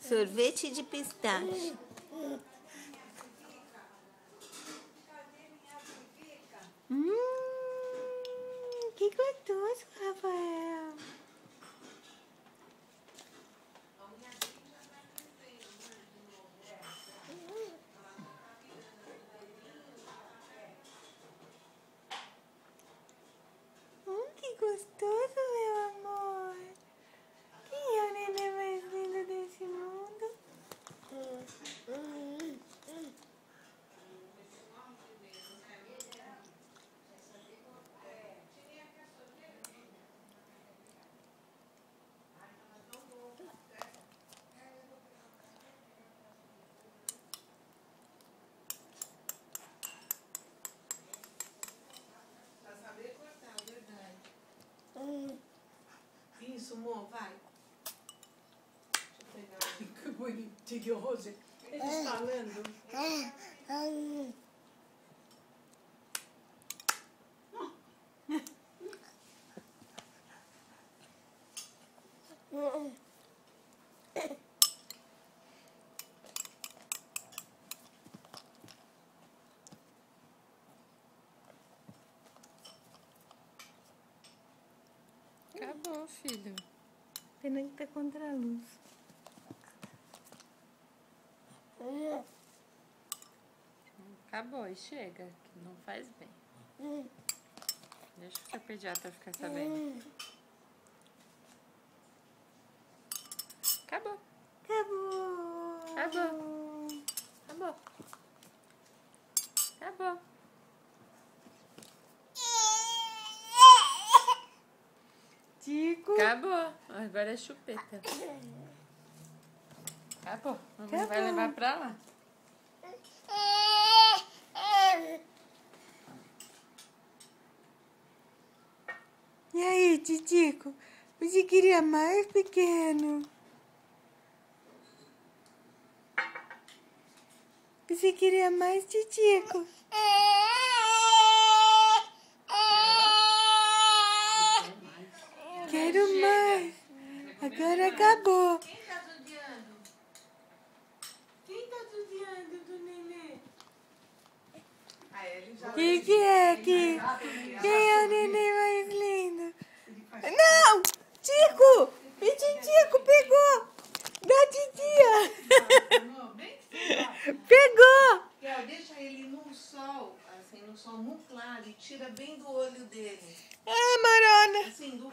Sorvete de pistache. Que gostoso, Rafael. Que gostoso, meu amor. Quem é o neném mais lindo desse mundo? Isso, amor, vai. Deixa eu pegar. Que bonitinho, Rose. Eles falando. Acabou, filho. Pena que tá contra a luz. Acabou e chega, que não faz bem. Deixa o seu pediatra ficar sabendo. Acabou. Acabou. Acabou. Acabou. Acabou. Tico. Acabou. Agora é chupeta. Acabou. Mamãe vai levar pra lá. E aí, Titico? Você queria mais, pequeno? Você queria mais, Titico? Quero mais. Agora acabou. Quem tá judiando? Quem tá judiando do nenê? Ele já... Que é aqui? Quem é o neném mais lindo? Não! Tico! E Titico pegou! Da titia! Amor, bem que você vai. Pegou! Deixa ele no sol, assim, no sol muito claro, e tira bem do olho dele. Ah, Marona! Assim, do